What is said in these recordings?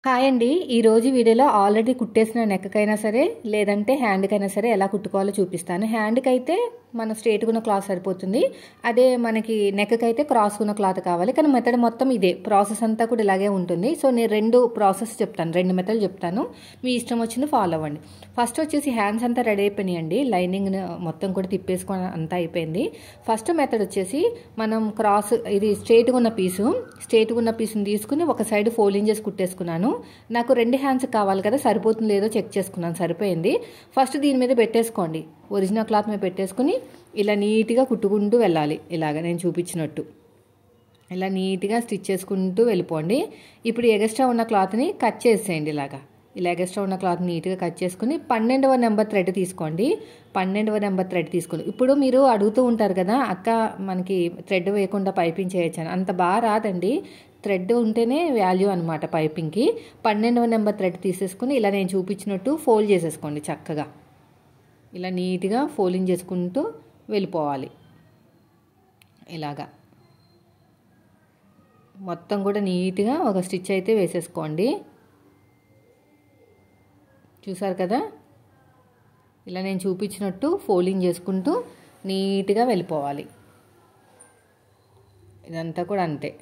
Hi అండి. ఈరోజు వీడియోలో ఆల్రెడీ కుట్టేసిన నెక్కకైనా సరే లేదంటే హ్యాండ్కైనా సరే ఎలా కుట్టుకోవాలో చూపిస్తాను. హ్యాండ్కి అయితే మన స్ట్రేట్గా ఉన్న క్లాత్ సరిపోతుంది. అదే మనకి నెక్కకైతే క్రాస్గా ఉన్న క్లాత్ కావాలి. కానీ మెథడ్ మొత్తం ఇదే, ప్రాసెస్ అంతా కూడా ఇలాగే ఉంటుంది. సో నేను రెండు ప్రాసెస్ చెప్తాను, రెండు మెథడ్లు చెప్తాను, మీ ఇష్టం వచ్చింది ఫాలో అవ్వండి. ఫస్ట్ వచ్చేసి హ్యాండ్స్ అంతా రెడీ అయిపోయినాయండి. లైనింగ్ మొత్తం కూడా తిప్పేసుకొని అంతా అయిపోయింది. ఫస్ట్ మెథడ్ వచ్చేసి మనం ఇది స్ట్రేట్గా ఉన్న పీసుని తీసుకుని ఒక సైడ్ ఫోల్డింగ్ చేసి కుట్టేసుకున్నాను. నాకు రెండు హ్యాండ్స్ కావాలి కదా, సరిపోతుంది లేదో చెక్ చేసుకున్నాను, సరిపోయింది. ఫస్ట్ దీని మీద పెట్టేసుకోండి, ఒరిజినల్ క్లాత్ మీద పెట్టేసుకుని ఇలా నీట్గా కుట్టుకుంటూ వెళ్ళాలి. ఇలాగ నేను చూపించినట్టు ఇలా నీట్గా స్టిచ్ చేసుకుంటూ వెళ్ళిపోండి. ఇప్పుడు ఎగస్ట్రా ఉన్న క్లాత్ని కట్ చేసేయండి. ఇలా ఎగస్ట్రా ఉన్న క్లాత్ నీట్గా కట్ చేసుకుని 12వ నెంబర్ థ్రెడ్ తీసుకోండి. 12వ నెంబర్ థ్రెడ్ తీసుకోండి. ఇప్పుడు మీరు అడుగుతూ ఉంటారు కదా, అక్క మనకి థ్రెడ్ వేయకుండా పైపింగ్ చేయొచ్చని. అంత బాగా రాదండి, థ్రెడ్ ఉంటేనే వాల్యూ అనమాట పైపింగ్కి. 12వ నెంబర్ థ్రెడ్ తీసేసుకుని ఇలా నేను చూపించినట్టు ఫోల్డ్ చేసేసుకోండి. చక్కగా ఇలా నీట్గా ఫోల్డింగ్ చేసుకుంటూ వెళ్ళిపోవాలి. ఇలాగా మొత్తం కూడా నీట్గా ఒక స్టిచ్ అయితే వేసేసుకోండి. చూసారు కదా, ఇలా నేను చూపించినట్టు ఫోల్డింగ్ చేసుకుంటూ నీట్గా వెళ్ళిపోవాలి. ఇదంతా కూడా అంతే,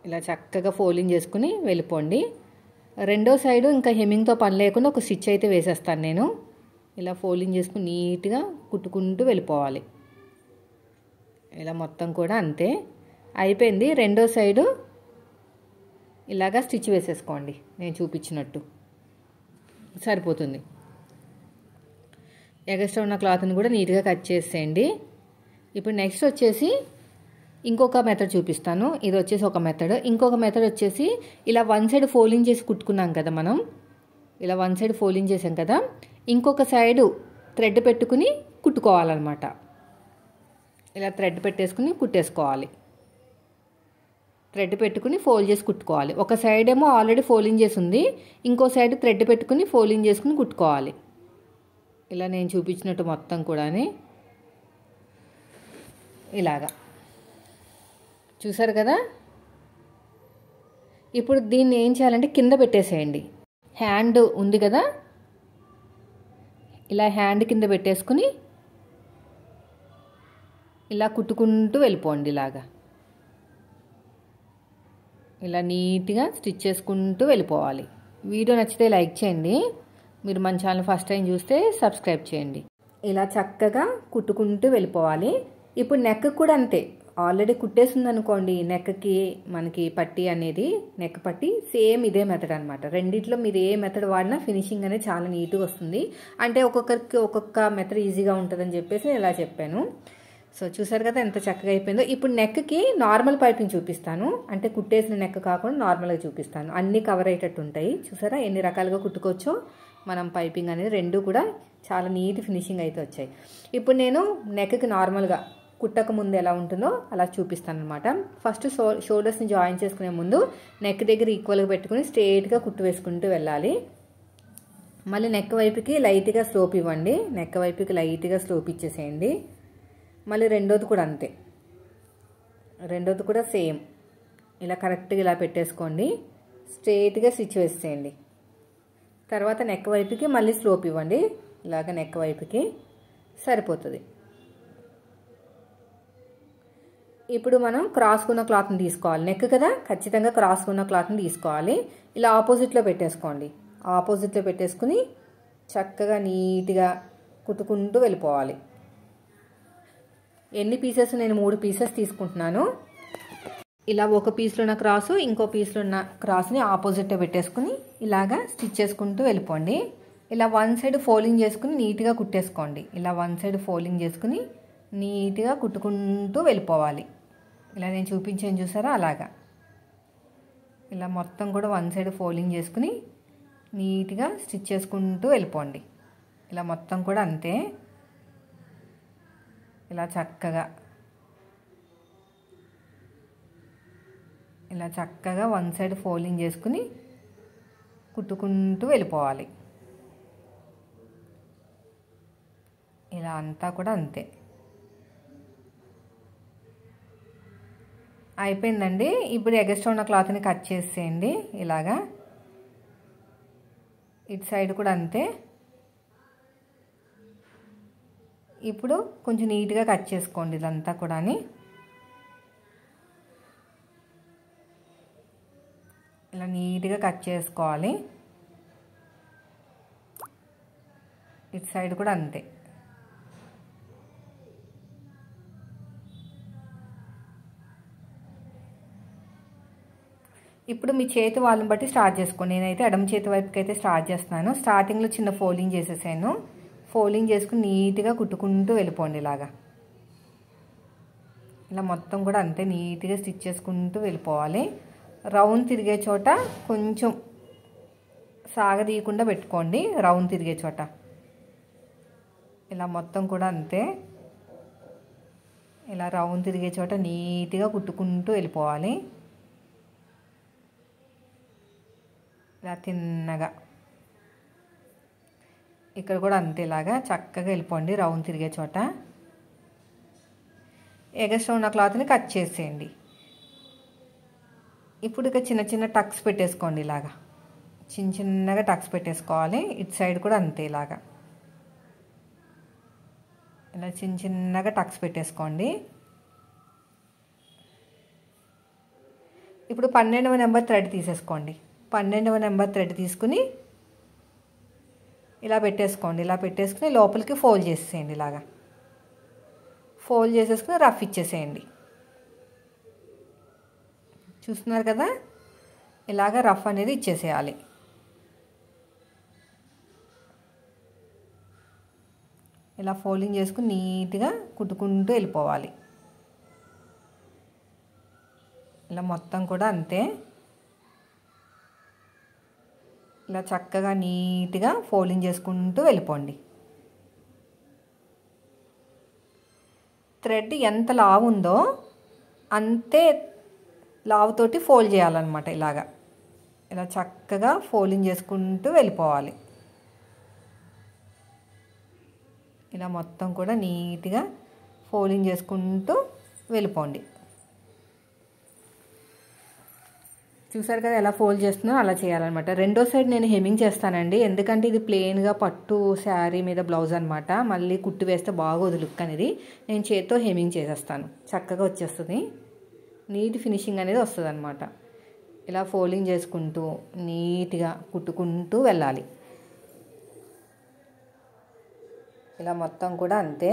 ఇలా చక్కగా ఫోల్డింగ్ చేసుకుని వెళ్ళిపోండి. రెండో సైడు ఇంకా హెమ్మింగ్తో పని లేకుండా ఒక స్టిచ్ అయితే వేసేస్తాను నేను. ఇలా ఫోల్డింగ్ చేసుకుని నీట్గా కుట్టుకుంటూ వెళ్ళిపోవాలి. ఇలా మొత్తం కూడా అంతే అయిపోయింది. రెండో సైడు ఇలాగా స్టిచ్ వేసేసుకోండి, నేను చూపించినట్టు సరిపోతుంది. ఎగస్ట్రా ఉన్న క్లాత్ని కూడా నీట్గా కట్ చేసేయండి. ఇప్పుడు నెక్స్ట్ వచ్చేసి ఇంకొక మెథడ్ చూపిస్తాను. ఇది వచ్చేసి ఒక మెథడ్. ఇంకొక మెథడ్ వచ్చేసి ఇలా వన్ సైడ్ ఫోల్డింగ్ చేసి కుట్టుకున్నాం కదా మనం, ఇలా వన్ సైడ్ ఫోల్డింగ్ చేసాం కదా, ఇంకొక సైడు థ్రెడ్ పెట్టుకుని కుట్టుకోవాలన్నమాట. ఇలా థ్రెడ్ పెట్టేసుకుని కుట్టేసుకోవాలి. థ్రెడ్ పెట్టుకుని ఫోల్డ్ చేసి కుట్టుకోవాలి. ఒక సైడ్ ఏమో ఆల్రెడీ ఫోల్డింగ్ చేసి ఉంది, ఇంకో సైడ్ థ్రెడ్ పెట్టుకుని ఫోల్డింగ్ చేసుకుని కుట్టుకోవాలి. ఇలా నేను చూపించినట్టు మొత్తం కూడా ఇలాగా చూసారు కదా. ఇప్పుడు దీన్ని ఏం చేయాలంటే కింద పెట్టేసేయండి. హ్యాండ్ ఉంది కదా, ఇలా హ్యాండ్ కింద పెట్టేసుకుని ఇలా కుట్టుకుంటూ వెళ్ళిపోండి. ఇలా నీట్గా స్టిచ్ చేసుకుంటూ వెళ్ళిపోవాలి. వీడియో నచ్చితే లైక్ చేయండి. మీరు మన ఛానల్ ఫస్ట్ టైం చూస్తే సబ్స్క్రైబ్ చేయండి. ఇలా చక్కగా కుట్టుకుంటూ వెళ్ళిపోవాలి. ఇప్పుడు నెక్ కూడా అంతే, ఆల్రెడీ కుట్టేసింది అనుకోండి నెక్కి మనకి పట్టీ అనేది, నెక్ పట్టీ సేమ్ ఇదే మెథడ్ అనమాట. రెండిట్లో మీరు ఏ మెథడ్ వాడినా ఫినిషింగ్ అనేది చాలా నీట్గా వస్తుంది. అంటే ఒక్కొక్కరికి ఒక్కొక్క మెథడ్ ఈజీగా ఉంటుందని చెప్పేసి ఇలా చెప్పాను. సో చూసారు కదా ఎంత చక్కగా అయిపోయిందో. ఇప్పుడు నెక్కి నార్మల్ పైపింగ్ చూపిస్తాను, అంటే కుట్టేసిన నెక్ కాకుండా నార్మల్గా చూపిస్తాను. అన్నీ కవర్ అయ్యేటట్టు ఉంటాయి. చూసారా ఎన్ని రకాలుగా కుట్టుకోవచ్చో మనం పైపింగ్ అనేది. రెండు కూడా చాలా నీట్ ఫినిషింగ్ అయితే వచ్చాయి. ఇప్పుడు నేను నెక్కి నార్మల్గా కుట్టక ముందు ఎలా ఉంటుందో అలా చూపిస్తాను అనమాట. ఫస్ట్ షోల్డర్స్ని జాయిన్ చేసుకునే ముందు నెక్ దగ్గర ఈక్వల్గా పెట్టుకుని స్ట్రేట్గా కుట్టు వేసుకుంటూ వెళ్ళాలి. మళ్ళీ నెక్ వైపుకి లైట్గా స్లోప్ ఇవ్వండి. నెక్ వైపుకి లైట్గా స్లోప్ ఇచ్చేసేయండి. మళ్ళీ రెండోది కూడా అంతే, రెండోది కూడా సేమ్ ఇలా కరెక్ట్గా ఇలా పెట్టేసుకోండి. స్ట్రేట్గా స్టిచ్ వేసేయండి. తర్వాత నెక్ వైపుకి మళ్ళీ స్లోప్ ఇవ్వండి. ఇలాగ నెక్ వైపుకి సరిపోతుంది. ఇప్పుడు మనం క్రాస్కున్న క్లాత్ని తీసుకోవాలి. నెక్ కదా, ఖచ్చితంగా క్రాస్కున్న క్లాత్ని తీసుకోవాలి. ఇలా ఆపోజిట్లో పెట్టేసుకోండి. ఆపోజిట్లో పెట్టేసుకుని చక్కగా నీట్గా కుట్టుకుంటూ వెళ్ళిపోవాలి. ఎన్ని పీసెస్, నేను 3 పీసెస్ తీసుకుంటున్నాను. ఇలా ఒక పీస్లో ఉన్న క్రాసు ఇంకో పీస్లో ఉన్న క్రాస్ని ఆపోజిట్లో పెట్టేసుకుని ఇలాగా స్టిచ్ చేసుకుంటూ వెళ్ళిపోండి. ఇలా వన్ సైడ్ ఫోల్డింగ్ చేసుకుని నీట్గా కుట్టేసుకోండి. ఇలా వన్ సైడ్ ఫోల్డింగ్ చేసుకుని నీట్గా కుట్టుకుంటూ వెళ్ళిపోవాలి. ఇలా నేను చూపించాను చూసారా, అలాగా ఇలా మొత్తం కూడా వన్ సైడ్ ఫోల్డింగ్ చేసుకుని నీట్గా స్టిచ్ చేసుకుంటూ వెళ్ళిపోండి. ఇలా మొత్తం కూడా అంతే, ఇలా చక్కగా వన్ సైడ్ ఫోల్డింగ్ చేసుకుని కుట్టుకుంటూ వెళ్ళిపోవాలి. ఇలా అంతా కూడా అంతే. అయిపోయిందండి. ఇప్పుడు ఎగస్ట్రా ఉన్న క్లాత్ని కట్ చేసేయండి ఇలాగా. ఇటు సైడ్ కూడా అంతే. ఇప్పుడు కొంచెం నీట్గా కట్ చేసుకోండి ఇదంతా కూడా. ఇలా నీట్గా కట్ చేసుకోవాలి. ఇటు సైడ్ కూడా అంతే. ఇప్పుడు మీ చేతి వాళ్ళని బట్టి స్టార్ట్ చేసుకోండి. నేనైతే ఎడమ చేతి వైపుకి అయితే స్టార్ట్ చేస్తున్నాను. స్టార్టింగ్లో చిన్న ఫోల్డింగ్ చేసేసాను. ఫోల్డింగ్ చేసుకుని నీట్గా కుట్టుకుంటూ వెళ్ళిపోండి ఇలాగా. ఇలా మొత్తం కూడా అంతే నీట్గా స్టిచ్ చేసుకుంటూ వెళ్ళిపోవాలి. రౌండ్ తిరిగే చోట కొంచెం సాగదీయకుండా పెట్టుకోండి. రౌండ్ తిరిగే చోట ఇలా మొత్తం కూడా అంతే. ఇలా రౌండ్ తిరిగే చోట నీట్గా కుట్టుకుంటూ వెళ్ళిపోవాలి. ఇలా తిన్నగా ఇక్కడ కూడా అంతే. ఇలాగా చక్కగా వెళ్ళిపోండి రౌండ్ తిరిగే చోట. ఎగస్ట్రా ఉన్న క్లాత్ని కట్ చేసేయండి. ఇప్పుడు ఇక చిన్న చిన్న టక్స్ పెట్టేసుకోండి. ఇలాగా చిన్న చిన్నగా టక్స్ పెట్టేసుకోవాలి. ఇటు సైడ్ కూడా అంతే. ఇలాగా ఇలా చిన్న చిన్నగా టక్స్ పెట్టేసుకోండి. ఇప్పుడు 12వ నెంబర్ థ్రెడ్ తీసేసుకోండి. 12వ నెంబర్ థ్రెడ్ తీసుకుని ఇలా పెట్టేసుకోండి. ఇలా పెట్టేసుకుని లోపలికి ఫోల్డ్ చేసేయండి. ఇలాగా ఫోల్డ్ చేసేసుకుని రఫ్ ఇచ్చేసేయండి. చూస్తున్నారు కదా, ఇలాగ రఫ్ అనేది ఇచ్చేసేయాలి. ఇలా ఫోల్డింగ్ చేసుకుని నీట్గా కుట్టుకుంటూ వెళ్ళిపోవాలి. ఇలా మొత్తం కూడా అంతే. ఇలా చక్కగా నీట్గా ఫోల్డింగ్ చేసుకుంటూ వెళ్ళిపోండి. థ్రెడ్ ఎంత లావు ఉందో అంతే లావుతోటి ఫోల్డ్ చేయాలన్నమాట. ఇలాగా ఇలా చక్కగా ఫోల్డింగ్ చేసుకుంటూ వెళ్ళిపోవాలి. ఇలా మొత్తం కూడా నీట్గా ఫోల్డింగ్ చేసుకుంటూ వెళ్ళిపోండి. చూసారు కదా ఎలా ఫోల్డ్ చేస్తున్నా అలా చేయాలన్నమాట. రెండో సైడ్ నేను హెమ్మింగ్ చేస్తానండి. ఎందుకంటే ఇది ప్లెయిన్గా పట్టు శారీ మీద బ్లౌజ్ అనమాట. మళ్ళీ కుట్టు వేస్తే బాగోదు లుక్ అనేది. నేను చేత్తో హెమ్మింగ్ చేసేస్తాను. చక్కగా వచ్చేస్తుంది. నీట్ ఫినిషింగ్ అనేది వస్తుంది అనమాట. ఇలా ఫోల్డింగ్ చేసుకుంటూ నీట్గా కుట్టుకుంటూ వెళ్ళాలి. ఇలా మొత్తం కూడా అంతే.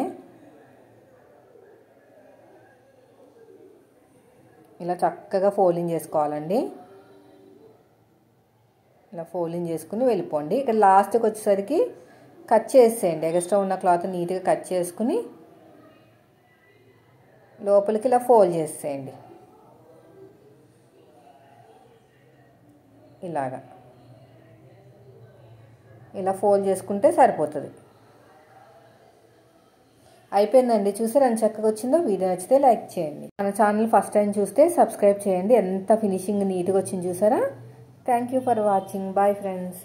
ఇలా చక్కగా ఫోల్డింగ్ చేసుకోవాలండి. ఇలా ఫోల్డింగ్ చేసుకుని వెళ్ళిపోండి. ఇక్కడ లాస్ట్కి వచ్చేసరికి కట్ చేసేయండి. ఎక్స్ట్రా ఉన్న క్లాత్ నీట్గా కట్ చేసుకుని లోపలికి ఇలా ఫోల్డ్ చేసేయండి. ఇలాగా ఇలా ఫోల్డ్ చేసుకుంటే సరిపోతుంది. అయిపోయిందండి. చూసారు ఎంత చక్కగా వచ్చిందో. వీడియో నచ్చితే లైక్ చేయండి. మన ఛానల్ ఫస్ట్ టైం చూస్తే సబ్స్క్రైబ్ చేయండి. ఎంత ఫినిషింగ్ నీట్గా వచ్చింది చూసారా. Thank you for watching. Bye friends.